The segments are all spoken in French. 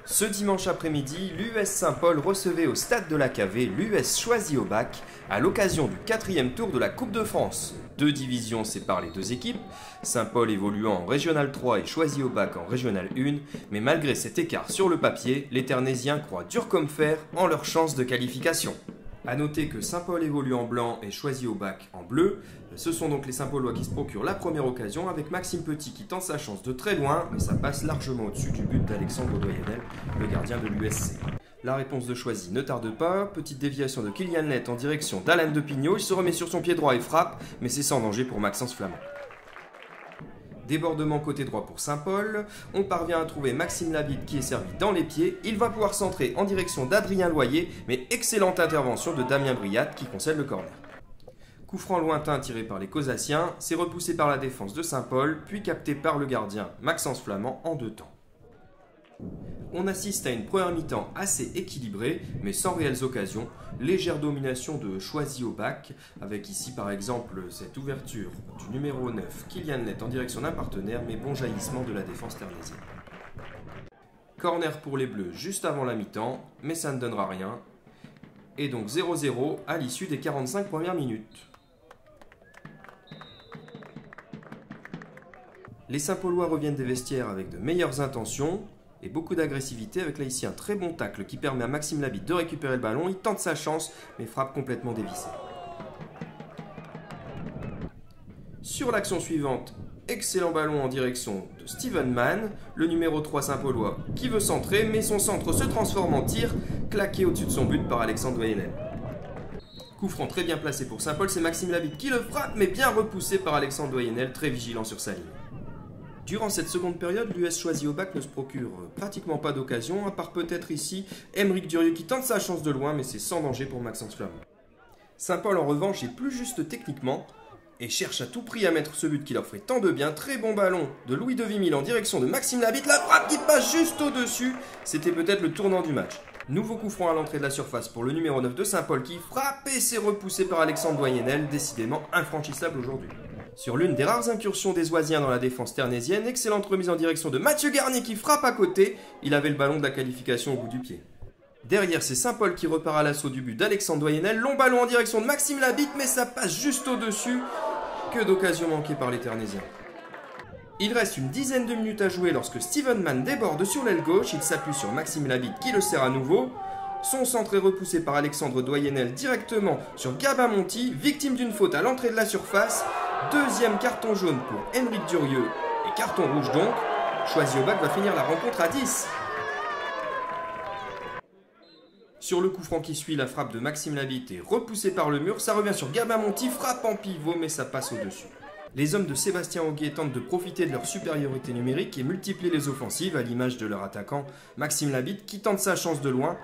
Ce dimanche après-midi, l'US Saint-Paul recevait au stade de l'AKV l'US Choisy-au-Bac à l'occasion du 4e tour de la Coupe de France. Deux divisions séparent les deux équipes, Saint-Paul évoluant en Régional 3 et Choisy-au-Bac en Régional 1, mais malgré cet écart sur le papier, les Ternésiens croient dur comme fer en leur chance de qualification. A noter que Saint-Paul évolue en blanc et Choisy-au-Bac en bleu. Ce sont donc les Saint-Paulois qui se procurent la première occasion avec Maxime Petit qui tente sa chance de très loin, mais ça passe largement au-dessus du but d'Alexandre Doyenel, le gardien de l'USC. La réponse de Choisy ne tarde pas, petite déviation de Kylian Lett en direction d'Alain de Pignot, il se remet sur son pied droit et frappe, mais c'est sans danger pour Maxence Flamand. Débordement côté droit pour Saint-Paul, on parvient à trouver Maxime Labitte qui est servi dans les pieds, il va pouvoir centrer en direction d'Adrien Loyer, mais excellente intervention de Damien Briat qui concède le corner. Coup franc lointain tiré par les Cosassiens, c'est repoussé par la défense de Saint-Paul, puis capté par le gardien Maxence Flamand en deux temps. On assiste à une première mi-temps assez équilibrée, mais sans réelles occasions. Légère domination de Choisy-au-Bac, avec ici par exemple cette ouverture du numéro 9, Kylian Lett en direction d'un partenaire, mais bon jaillissement de la défense ternésienne. Corner pour les Bleus juste avant la mi-temps, mais ça ne donnera rien. Et donc 0-0 à l'issue des 45 premières minutes. Les Saint-Paulois reviennent des vestiaires avec de meilleures intentions et beaucoup d'agressivité avec là ici un très bon tacle qui permet à Maxime Labitte de récupérer le ballon. Il tente sa chance mais frappe complètement dévissée. Sur l'action suivante, excellent ballon en direction de Steven Mann, le numéro 3 Saint-Paulois qui veut centrer mais son centre se transforme en tir, claqué au-dessus de son but par Alexandre Doyenel. Coup franc très bien placé pour Saint-Paul, c'est Maxime Labitte qui le frappe mais bien repoussé par Alexandre Doyenel, très vigilant sur sa ligne. Durant cette seconde période, l'US Choisy-au-Bac ne se procure pratiquement pas d'occasion, à part peut-être ici Aymeric Durieux qui tente sa chance de loin, mais c'est sans danger pour Maxence Flamand. Saint-Paul en revanche est plus juste techniquement et cherche à tout prix à mettre ce but qui leur ferait tant de bien. Très bon ballon de Louis de Vimille en direction de Maxime Labitte, la frappe qui passe juste au-dessus, c'était peut-être le tournant du match. Nouveau coup franc à l'entrée de la surface pour le numéro 9 de Saint-Paul qui frappe et s'est repoussé par Alexandre Doyenel, décidément infranchissable aujourd'hui. Sur l'une des rares incursions des Oisiens dans la défense ternésienne, excellente remise en direction de Mathieu Garnier qui frappe à côté, il avait le ballon de la qualification au bout du pied. Derrière, c'est Saint-Paul qui repart à l'assaut du but d'Alexandre Doyenel, long ballon en direction de Maxime Labitte, mais ça passe juste au-dessus, que d'occasions manquées par les Ternésiens. Il reste une dizaine de minutes à jouer lorsque Steven Mann déborde sur l'aile gauche, il s'appuie sur Maxime Labitte qui le sert à nouveau. Son centre est repoussé par Alexandre Doyenel directement sur Gabin Monti, victime d'une faute à l'entrée de la surface. Deuxième carton jaune pour Aymeric Durieux et carton rouge donc. Choisy-au-Bac va finir la rencontre à 10. Sur le coup franc qui suit, la frappe de Maxime Labitte est repoussée par le mur. Ça revient sur Gabin Monti, frappe en pivot mais ça passe au-dessus. Les hommes de Sébastien Auguet tentent de profiter de leur supériorité numérique et multiplient les offensives à l'image de leur attaquant Maxime Labitte qui tente sa chance de loin.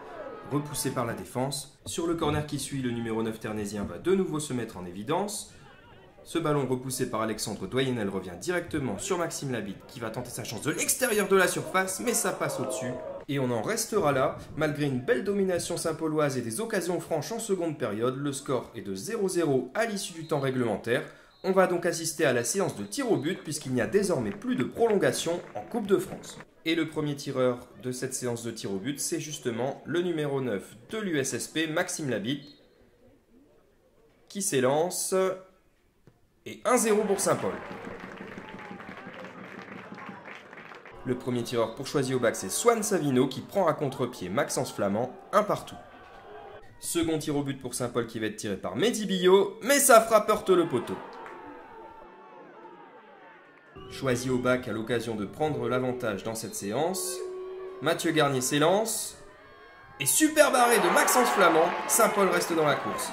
Repoussé par la défense. Sur le corner qui suit, le numéro 9 ternésien va de nouveau se mettre en évidence. Ce ballon repoussé par Alexandre Doyenel revient directement sur Maxime Labitte qui va tenter sa chance de l'extérieur de la surface, mais ça passe au-dessus. Et on en restera là, malgré une belle domination saint-pauloise et des occasions franches en seconde période, le score est de 0-0 à l'issue du temps réglementaire. On va donc assister à la séance de tir au but puisqu'il n'y a désormais plus de prolongation en Coupe de France. Et le premier tireur de cette séance de tir au but, c'est justement le numéro 9 de l'USSP, Maxime Labitte, qui s'élance. Et 1-0 pour Saint-Paul. Le premier tireur pour Choisy-au-Bac, c'est Swan Savino qui prend à contre-pied Maxence Flamand, un partout. Second tir au but pour Saint-Paul qui va être tiré par Mehdi Billot, mais sa frappe heurte le poteau. Choisy-au-Bac a l'occasion de prendre l'avantage dans cette séance. Mathieu Garnier s'élance. Et super barré de Maxence Flamand, Saint-Paul reste dans la course.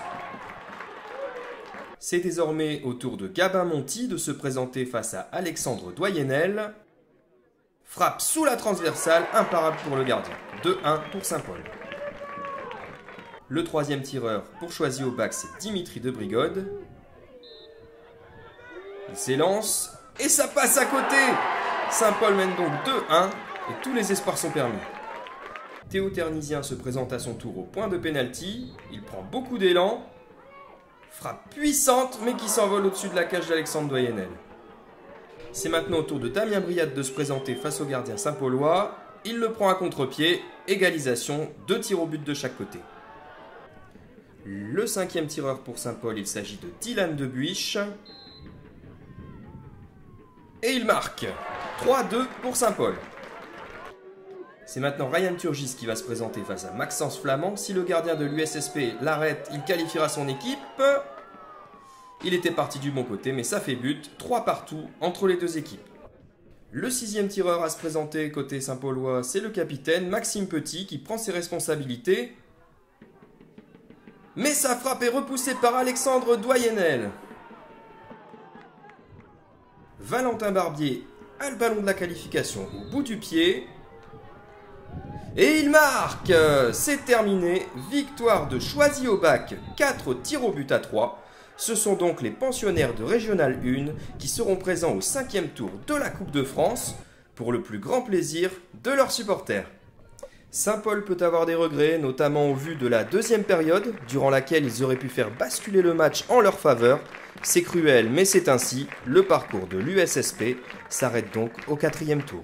C'est désormais au tour de Gabin Monti de se présenter face à Alexandre Doyenel. Frappe sous la transversale, imparable pour le gardien. 2-1 pour Saint-Paul. Le troisième tireur pour Choisy-au-Bac, c'est Dimitri de Brigode. Il s'élance et ça passe à côté. Saint-Paul mène donc 2-1 et tous les espoirs sont permis. Théo Ternisien se présente à son tour au point de pénalty. Il prend beaucoup d'élan. Frappe puissante, mais qui s'envole au-dessus de la cage d'Alexandre Doyenel. C'est maintenant au tour de Damien Briat de se présenter face au gardien Saint-Paulois. Il le prend à contre-pied, égalisation, 2 tirs au but de chaque côté. Le 5e tireur pour Saint-Paul, il s'agit de Dylan Debuiche. Et il marque 3-2 pour Saint-Paul. C'est maintenant Ryan Turgis qui va se présenter face à Maxence Flamand. Si le gardien de l'USSP l'arrête, il qualifiera son équipe. Il était parti du bon côté, mais ça fait but. 3 partout entre les deux équipes. Le 6e tireur à se présenter côté Saint-Paulois, c'est le capitaine Maxime Petit qui prend ses responsabilités. Mais sa frappe est repoussée par Alexandre Doyenel. Valentin Barbier a le ballon de la qualification au bout du pied. Et il marque. C'est terminé. Victoire de Choisy-au-Bac, 4 tirs au but à 3. Ce sont donc les pensionnaires de Régional 1 qui seront présents au 5e tour de la Coupe de France pour le plus grand plaisir de leurs supporters. Saint-Paul peut avoir des regrets, notamment au vu de la 2e période, durant laquelle ils auraient pu faire basculer le match en leur faveur. C'est cruel, mais c'est ainsi. Le parcours de l'USSP s'arrête donc au 4e tour.